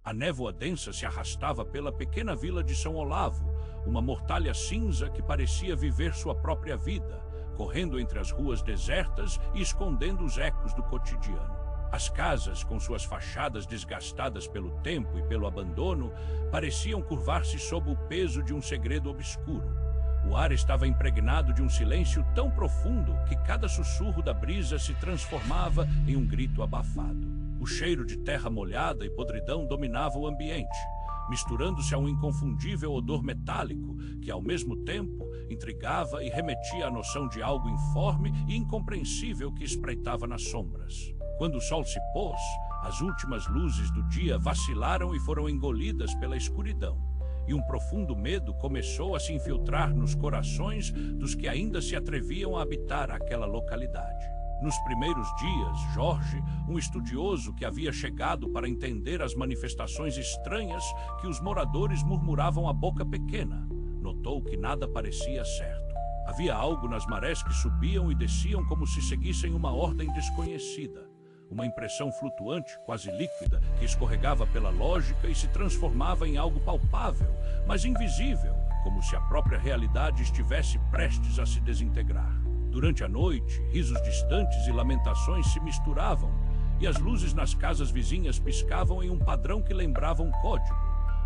A névoa densa se arrastava pela pequena vila de São Olavo, uma mortalha cinza que parecia viver sua própria vida, correndo entre as ruas desertas e escondendo os ecos do cotidiano. As casas, com suas fachadas desgastadas pelo tempo e pelo abandono, pareciam curvar-se sob o peso de um segredo obscuro. O ar estava impregnado de um silêncio tão profundo que cada sussurro da brisa se transformava em um grito abafado. O cheiro de terra molhada e podridão dominava o ambiente, misturando-se a um inconfundível odor metálico que, ao mesmo tempo, intrigava e remetia à noção de algo informe e incompreensível que espreitava nas sombras. Quando o sol se pôs, as últimas luzes do dia vacilaram e foram engolidas pela escuridão, e um profundo medo começou a se infiltrar nos corações dos que ainda se atreviam a habitar aquela localidade. Nos primeiros dias, Jorge, um estudioso que havia chegado para entender as manifestações estranhas que os moradores murmuravam à boca pequena, notou que nada parecia certo. Havia algo nas marés que subiam e desciam como se seguissem uma ordem desconhecida. Uma impressão flutuante, quase líquida, que escorregava pela lógica e se transformava em algo palpável, mas invisível, como se a própria realidade estivesse prestes a se desintegrar. Durante a noite, risos distantes e lamentações se misturavam, e as luzes nas casas vizinhas piscavam em um padrão que lembrava um código,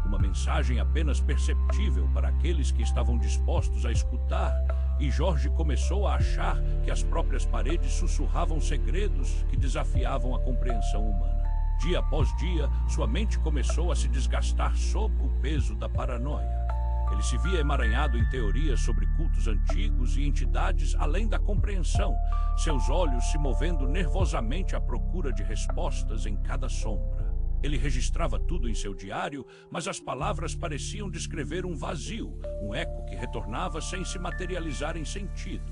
uma mensagem apenas perceptível para aqueles que estavam dispostos a escutar, e Jorge começou a achar que as próprias paredes sussurravam segredos que desafiavam a compreensão humana. Dia após dia, sua mente começou a se desgastar sob o peso da paranoia. Ele se via emaranhado em teorias sobre cultos antigos e entidades além da compreensão, seus olhos se movendo nervosamente à procura de respostas em cada sombra. Ele registrava tudo em seu diário, mas as palavras pareciam descrever um vazio, um eco que retornava sem se materializar em sentido.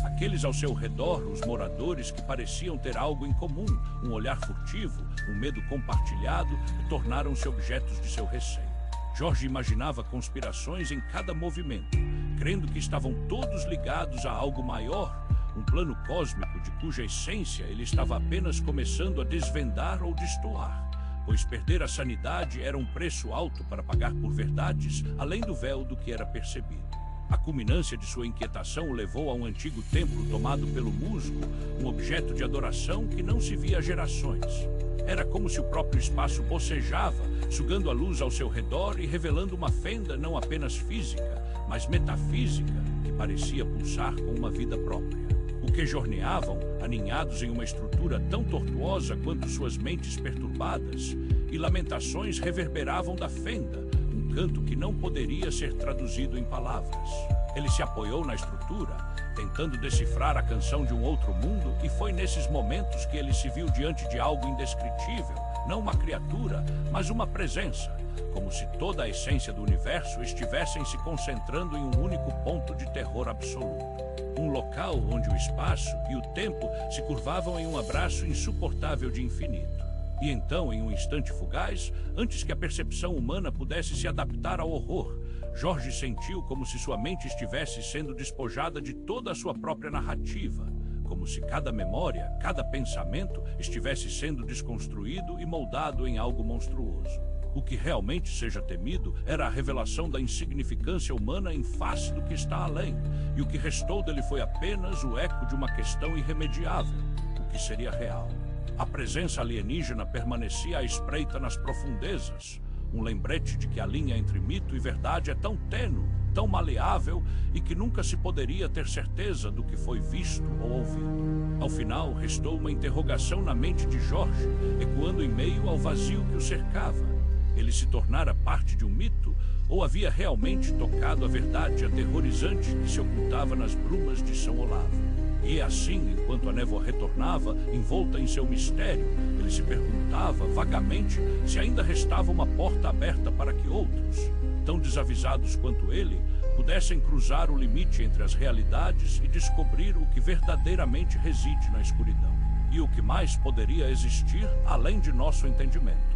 Aqueles ao seu redor, os moradores que pareciam ter algo em comum, um olhar furtivo, um medo compartilhado, tornaram-se objetos de seu receio. Jorge imaginava conspirações em cada movimento, crendo que estavam todos ligados a algo maior, um plano cósmico de cuja essência ele estava apenas começando a desvendar ou destoar, pois perder a sanidade era um preço alto para pagar por verdades além do véu do que era percebido. A culminância de sua inquietação o levou a um antigo templo tomado pelo musgo, um objeto de adoração que não se via há gerações. Era como se o próprio espaço bocejava, sugando a luz ao seu redor e revelando uma fenda não apenas física, mas metafísica, que parecia pulsar com uma vida própria. O que jorneavam, aninhados em uma estrutura tão tortuosa quanto suas mentes perturbadas, e lamentações reverberavam da fenda, um canto que não poderia ser traduzido em palavras. Ele se apoiou na estrutura, tentando decifrar a canção de um outro mundo, e foi nesses momentos que ele se viu diante de algo indescritível, não uma criatura, mas uma presença, como se toda a essência do universo estivessem se concentrando em um único ponto de terror absoluto. Um local onde o espaço e o tempo se curvavam em um abraço insuportável de infinito. E então, em um instante fugaz, antes que a percepção humana pudesse se adaptar ao horror, Jorge sentiu como se sua mente estivesse sendo despojada de toda a sua própria narrativa, como se cada memória, cada pensamento estivesse sendo desconstruído e moldado em algo monstruoso. O que realmente seja temido era a revelação da insignificância humana em face do que está além, e o que restou dele foi apenas o eco de uma questão irremediável: o que seria real? A presença alienígena permanecia à espreita nas profundezas, um lembrete de que a linha entre mito e verdade é tão tênue, tão maleável, e que nunca se poderia ter certeza do que foi visto ou ouvido. Ao final, restou uma interrogação na mente de Jorge, ecoando em meio ao vazio que o cercava. Ele se tornara parte de um mito, ou havia realmente tocado a verdade aterrorizante que se ocultava nas brumas de São Olavo? E assim, enquanto a névoa retornava, envolta em seu mistério, ele se perguntava, vagamente, se ainda restava uma porta aberta para que outros, tão desavisados quanto ele, pudessem cruzar o limite entre as realidades e descobrir o que verdadeiramente reside na escuridão, e o que mais poderia existir além de nosso entendimento.